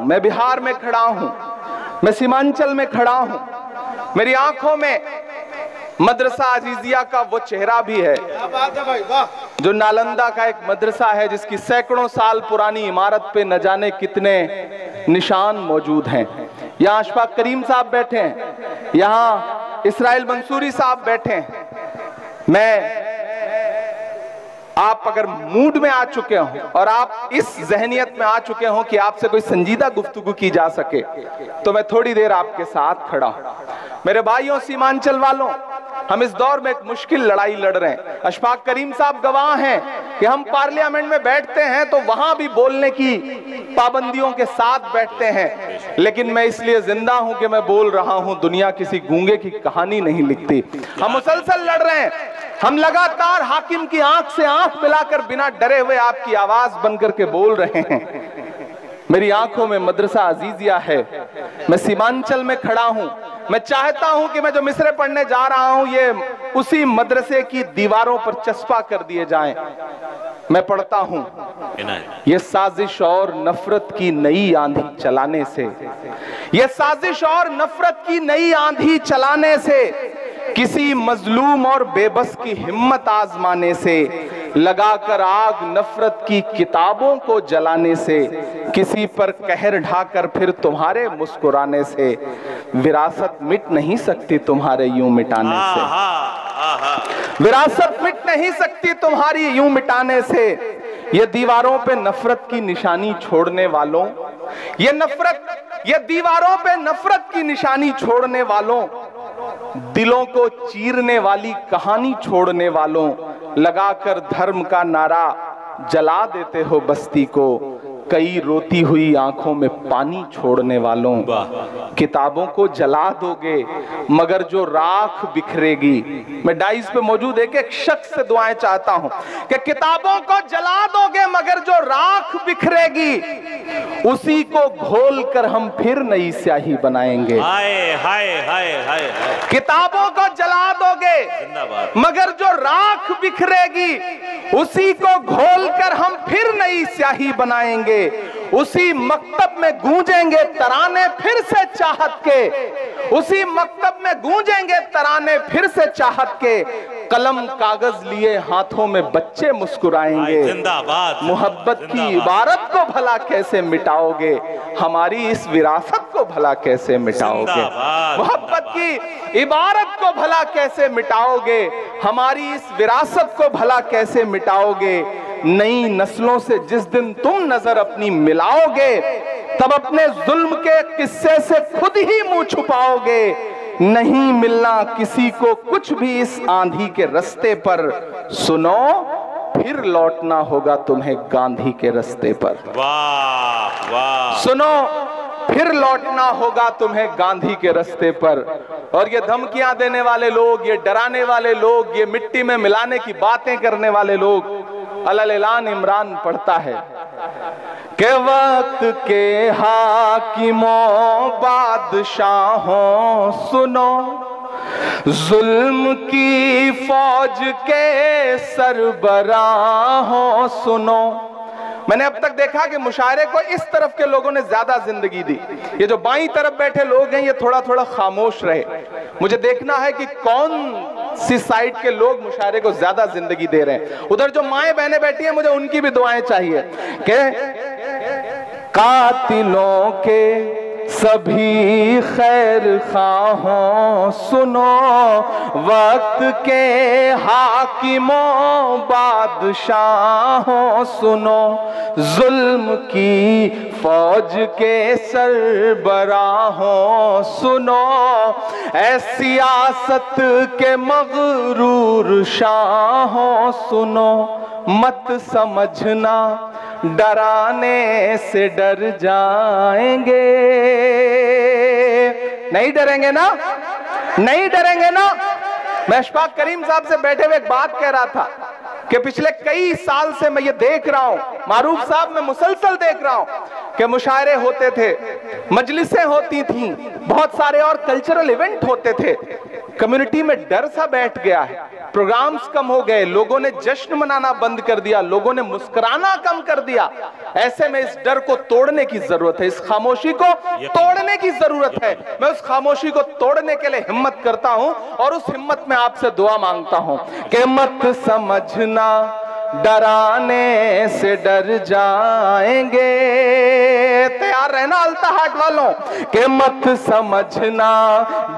मैं बिहार में खड़ा हूं, मैं सीमांचल में खड़ा हूं, मेरी आंखों में मदरसा अजीजिया का वो चेहरा भी है जो नालंदा का एक मदरसा है जिसकी सैकड़ों साल पुरानी इमारत पे न जाने कितने निशान मौजूद हैं। यहाँ अशफाक करीम साहब बैठे हैं, यहाँ इसराइल मंसूरी साहब बैठे हैं। मैं आप अगर मूड में आ चुके हो और आप इस जहनियत में आ चुके हो कि आपसे कोई संजीदा गुफ्तगू की जा सके, तो मैं थोड़ी देर आपके साथ खड़ा हूं। मेरे भाइयों सीमांचल वालों, हम इस दौर में एक मुश्किल लड़ाई लड़ रहे हैं। अशफाक करीम साहब गवाह हैं कि हम पार्लियामेंट में बैठते हैं तो वहां भी बोलने की पाबंदियों के साथ बैठते हैं, लेकिन मैं इसलिए जिंदा हूं कि मैं बोल रहा हूं। दुनिया किसी गूंगे की कहानी नहीं लिखती। हम मुसलसल लड़ रहे हैं, हम लगातार हाकिम की आंख से आंख मिलाकर बिना डरे हुए आपकी आवाज बनकर के बोल रहे हैं। मेरी आंखों में मदरसा अजीजिया है, मैं सीमांचल में खड़ा हूं। मैं चाहता हूं कि मैं जो मिसरे पढ़ने जा रहा हूं ये उसी मदरसे की दीवारों पर चस्पा कर दिए जाएं। मैं पढ़ता हूं, ये साजिश और नफरत की नई आंधी चलाने से, ये साजिश और नफरत की नई आंधी चलाने से, किसी मजलूम और बेबस की हिम्मत आजमाने से, लगाकर आग नफरत की किताबों को जलाने से, किसी पर कहर ढाकर फिर तुम्हारे मुस्कुराने से, विरासत मिट नहीं सकती तुम्हारे यूं मिटाने से, विरासत मिट नहीं सकती तुम्हारी यूं मिटाने से। ये दीवारों पे नफरत की निशानी छोड़ने वालों, ये दीवारों पे नफरत की निशानी छोड़ने वालों, दिलों को चीरने वाली कहानी छोड़ने वालों, लगाकर धर्म का नारा जला देते हो बस्ती को, कई रोती हुई आंखों में पानी छोड़ने वालों। किताबों को जला दोगे मगर जो राख बिखरेगी, मैं डाइस पे मौजूद एक शख्स से दुआएं चाहता हूं कि किताबों को जला दोगे मगर जो राख बिखरेगी, उसी को घोल कर हम फिर नई स्याही बनाएंगे। हाय हाय हाय हाय। किताबों को जला दोगे मगर जो राख बिखरेगी, उसी को घोल कर हम फिर नई स्याही बनाएंगे। उसी मकतब में गूंजेंगे तराने फिर से चाहत के, उसी मकतब में गूंजेंगे तराने फिर से चाहत के, कलम कागज लिए हाथों में बच्चे मुस्कुराएंगे। मोहब्बत की इबारत को भला कैसे मिटाओगे, हमारी इस विरासत को भला कैसे मिटाओगे। मोहब्बत की इबारत को भला कैसे मिटाओगे, हमारी इस विरासत को भला कैसे मिटाओगे। नई नस्लों से जिस दिन तुम नजर अपनी मिलाओगे, तब अपने जुल्म के किस्से से खुद ही मुंह छुपाओगे। नहीं मिलना किसी को कुछ भी इस आंधी के रास्ते पर, सुनो फिर लौटना होगा तुम्हें गांधी के रास्ते पर। वाह वाह। सुनो फिर लौटना होगा तुम्हें गांधी के रास्ते पर। और ये धमकियां देने वाले लोग, ये डराने वाले लोग, ये मिट्टी में मिलाने की बातें करने वाले लोग, अलल-ऐलान इमरान पढ़ता है कि वक्त के हाकिमों बादशाहों सुनो, जुल्म की फौज के सरबराहों सुनो। मैंने अब तक देखा कि मुशायरे को इस तरफ के लोगों ने ज्यादा जिंदगी दी, ये जो बाईं तरफ बैठे लोग हैं ये थोड़ा थोड़ा खामोश रहे। मुझे देखना है कि कौन सी साइड के लोग मुशायरे को ज्यादा जिंदगी दे रहे हैं। उधर जो माएं बहनें बैठी हैं, मुझे उनकी भी दुआएं चाहिए कि कातिलों के सभी खैर खाहों सुनो, वक्त के हाकिमों बादशाहों सुनो, जुल्म की फौज के सरबराहों सुनो, ऐ सियासत के मगरूर शाहों सुनो, मत समझना डराने से डर जाएंगे। नहीं डरेंगे ना, नहीं डरेंगे ना। मैं अशफाक करीम साहब से बैठे हुए एक बात कह रहा था कि पिछले कई साल से मैं ये देख रहा हूं, मारूफ साहब मैं मुसलसल देख रहा हूं कि मुशायरे होते थे, मजलिसें होती थी, बहुत सारे और कल्चरल इवेंट होते थे, कम्युनिटी में डर सा बैठ गया है, प्रोग्राम्स कम हो गए, लोगों ने जश्न मनाना बंद कर दिया, लोगों ने मुस्कुराना कम कर दिया। ऐसे में इस डर को तोड़ने की जरूरत है, इस खामोशी को तोड़ने की जरूरत है। मैं उस खामोशी को तोड़ने के लिए हिम्मत करता हूं और उस हिम्मत में आपसे दुआ मांगता हूं कि मत समझना डराने से डर जाएंगे। तैयार रहना अल्ताहाट वालों, कि मत समझना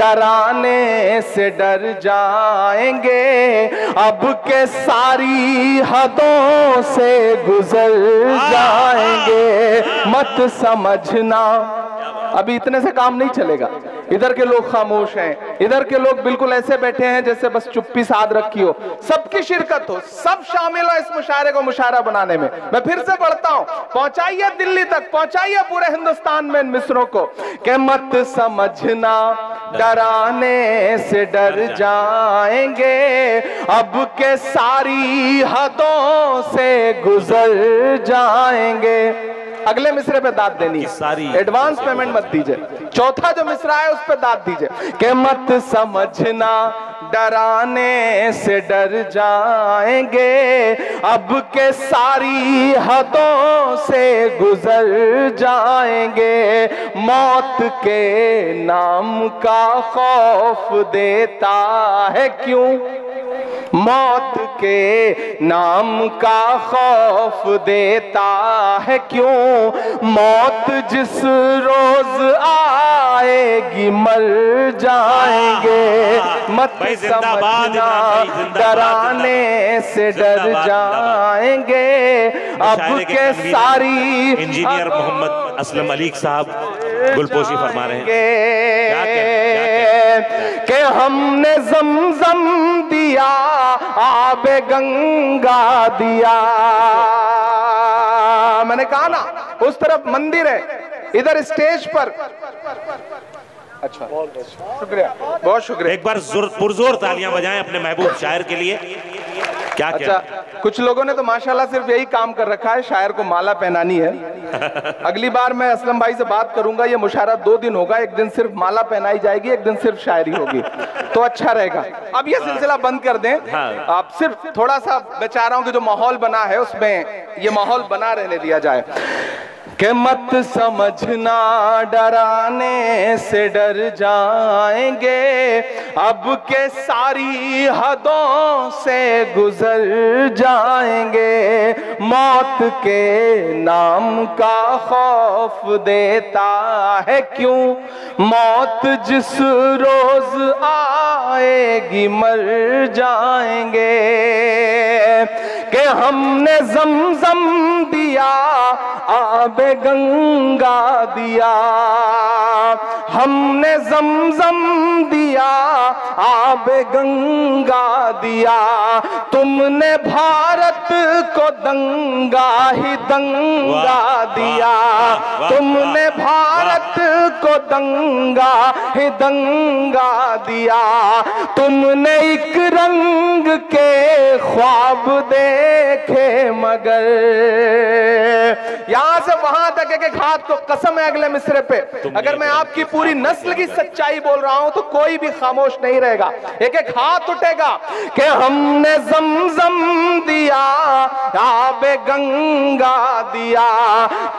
डराने से डर जाएंगे, अब के सारी हदों से गुजर जाएंगे। मत समझना, अभी इतने से काम नहीं चलेगा। इधर के लोग खामोश हैं, इधर के लोग बिल्कुल ऐसे बैठे हैं जैसे बस चुप्पी साध रखी हो। सबकी शिरकत हो, सब शामिल हो इस मुशायरे को मुशायरा बनाने में। मैं फिर से पढ़ता हूं, पहुंचाइए दिल्ली तक, पहुंचाइए पूरे हिंदुस्तान में इन मिसरों को, कि मत समझना डराने से डर जाएंगे, अब के सारी हदों से गुजर जाएंगे। अगले मिसरे पे दाद देनी है, एडवांस पेमेंट मत दीजिए। चौथा जो मिसरा है उस पे दाद दीजिए, कि मत समझना डराने से डर जाएंगे, अब के सारी हदों से गुजर जाएंगे। मौत के नाम का खौफ देता है क्यों, मौत के नाम का खौफ देता है क्यों, मौत जिस रोज आएगी मर जाएंगे। मत समझना डराने से डर जाएंगे, अब के सारी। इंजीनियर मोहम्मद असलम अली साहब गुलपोशी फरमा रहे हैं कि हमने ज़मज़म दिया, आबे गंगा दिया। मैंने कहा ना, उस तरफ मंदिर है, इधर स्टेज पर। अच्छा, शुक्रिया, बहुत शुक्रिया। एक बार पुरजोर तालियां बजाएं अपने महबूब शायर के लिए। क्या अच्छा, कुछ लोगों ने तो माशाल्लाह सिर्फ यही काम कर रखा है, शायर को माला पहनानी है। अगली बार मैं असलम भाई से बात करूंगा, ये मुशायरा 2 दिन होगा, एक दिन सिर्फ माला पहनाई जाएगी, एक दिन सिर्फ शायरी होगी, तो अच्छा रहेगा। अब ये सिलसिला बंद कर दें, आप सिर्फ थोड़ा सा बेचारों के जो माहौल बना है उसमें ये माहौल बना रहने दिया जाए। कि मत समझना डराने से डर जाएंगे, अब के सारी हदों से गुजर जाएंगे। मौत के नाम का खौफ देता है क्यों, मौत जिस रोज आएगी मर जाएंगे। कि हमने ज़मज़म दिया, आबे गंगा दिया, हमने ज़मज़म दिया, आबे गंगा दिया, तुमने भारत को दंगा ही दंगा दिया, तुमने भारत को दंगा ही दंगा दिया, तुमने एक रंग के ख्वाब देखे मगर। यहां से वहां तक एक हाथ को कसम है अगले मिसरे पे, अगर मैं आपकी पूरी नस्ल की सच्चाई बोल रहा हूं तो कोई भी खामोश नहीं रहेगा, एक एक हाथ उठेगा। कि हमने ज़मज़म दिया, आबे गंगा दिया,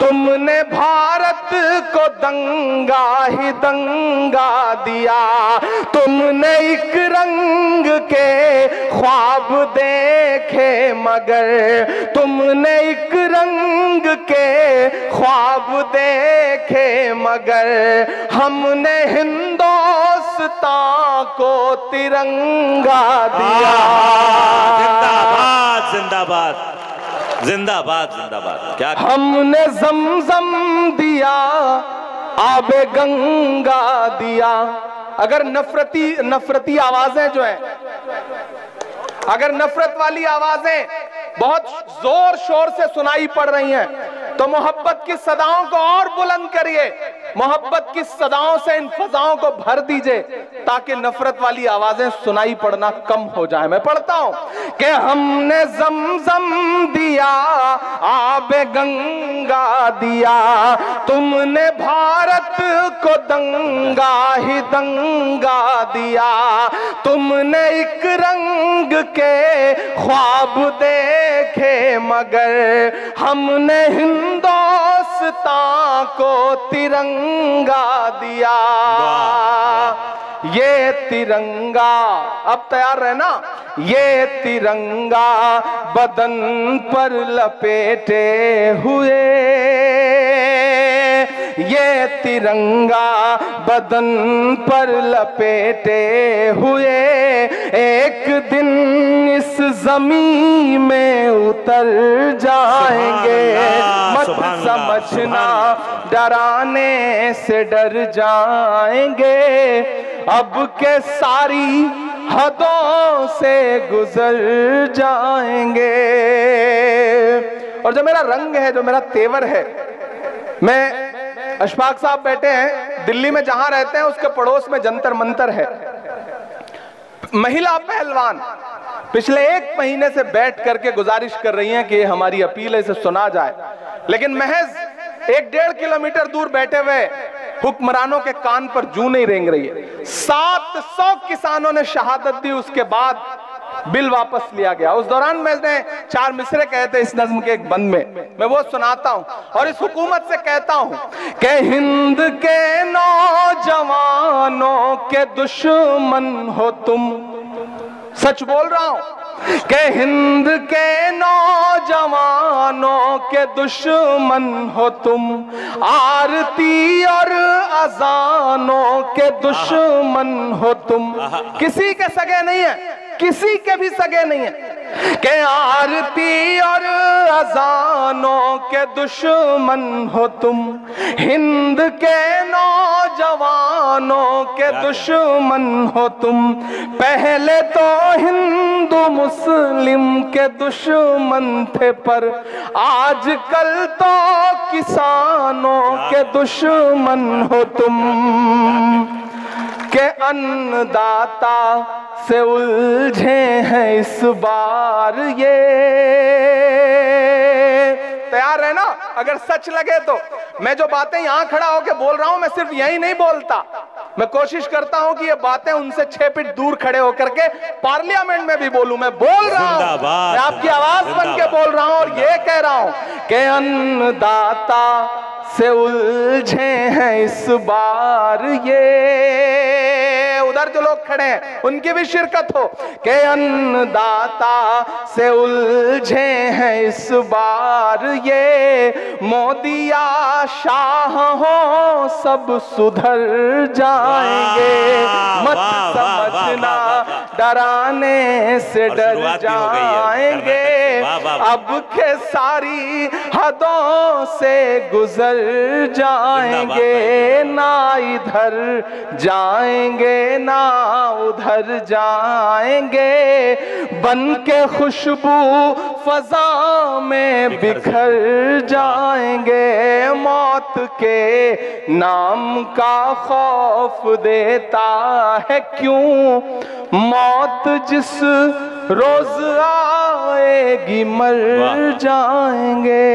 तुमने भारत को दंगा ही दंगा दिया, तुमने एक रंग के ख्वाब देखे मगर, तुमने एक रंग के ख्वाब देखे मगर, हमने हिंदुस्तान को तिरंगा दिया। जिंदाबाद जिंदाबाद जिंदाबाद जिंदाबाद। क्या हमने ज़मज़म दिया, आबे गंगा दिया। अगर नफरती आवाजें जो है, अगर नफरत वाली आवाजें बहुत जोर शोर से सुनाई पड़ रही हैं तो मोहब्बत की सदाओं को और बुलंद करिए, मोहब्बत की सदाओं से इन फजाओं को भर दीजिए ताकि नफरत वाली आवाजें सुनाई पड़ना कम हो जाए। मैं पढ़ता हूं कि हमने जमजम दिया, आबे गंगा दिया, तुमने भारत को दंगा ही दंगा दिया, तुमने एक रंग के ख्वाब देखे मगर हमने हिंदुस्तान को तिरंगा दिया। ये तिरंगा, अब तैयार रहना, ये तिरंगा बदन पर लपेटे हुए, ये तिरंगा बदन पर लपेटे हुए एक दिन इस जमीन में उतर जाएंगे। मत समझना डराने से डर जाएंगे, अब के सारी हदों से गुजर जाएंगे। और जो मेरा रंग है, जो मेरा तेवर है, मैं अशफाक साहब बैठे हैं दिल्ली में, जहां रहते हैं उसके पड़ोस में जंतर मंतर है। महिला पहलवान पिछले 1 महीने से बैठ करके गुजारिश कर रही हैं कि ये हमारी अपील है, इसे सुना जाए, लेकिन महज 1-1.5 किलोमीटर दूर बैठे हुए हुक्मरानों के कान पर जू नहीं रेंग रही है। 700 किसानों ने शहादत दी, उसके बाद बिल वापस लिया गया। उस दौरान मैंने 4 मिसरे कहे थे इस नज्म के एक बंद में, मैं वो सुनाता हूं और इस हुकूमत से कहता हूं कि हिंद के नौजवानों के दुश्मन हो तुम, सच बोल रहा हूं कि हिंद के नौजवानों के दुश्मन हो तुम, आरती और अजानों के दुश्मन हो तुम। किसी के सगे नहीं है, किसी के भी सगे नहीं है कि आरती और अजानों के दुश्मन हो तुम, हिंद के नौजवानों के दुश्मन हो तुम। पहले तो हिंदू मुस्लिम के दुश्मन थे, पर आजकल तो किसानों के दुश्मन हो तुम। के अन्नदाता से उलझे हैं इस बार ये। तैयार है ना? अगर सच लगे तो मैं जो बातें यहां खड़ा होकर बोल रहा हूं, मैं सिर्फ यही नहीं बोलता, मैं कोशिश करता हूं कि ये बातें उनसे 6 फीट दूर खड़े होकर के पार्लियामेंट में भी बोलूं। मैं बोल रहा हूं, मैं आपकी आवाज बन के बोल रहा हूं और ये कह रहा हूं कि अन्नदाता से उलझे हैं इस बार ये। उधर जो लोग खड़े हैं उनकी भी शिरकत हो कि अन्नदाता से उलझे हैं इस बार ये। मोदिया शाह हो सब सुधर जाएंगे, मत समझना डराने से डर जाएंगे, अब के सारी हदों से गुजर जाएंगे, ना इधर जाएंगे ना उधर जाएंगे, बन के खुशबू फजा में बिखर जाएंगे। मौत के नाम का खौफ देता है क्यों, मौत जिस रोज आएगी मर जाएंगे।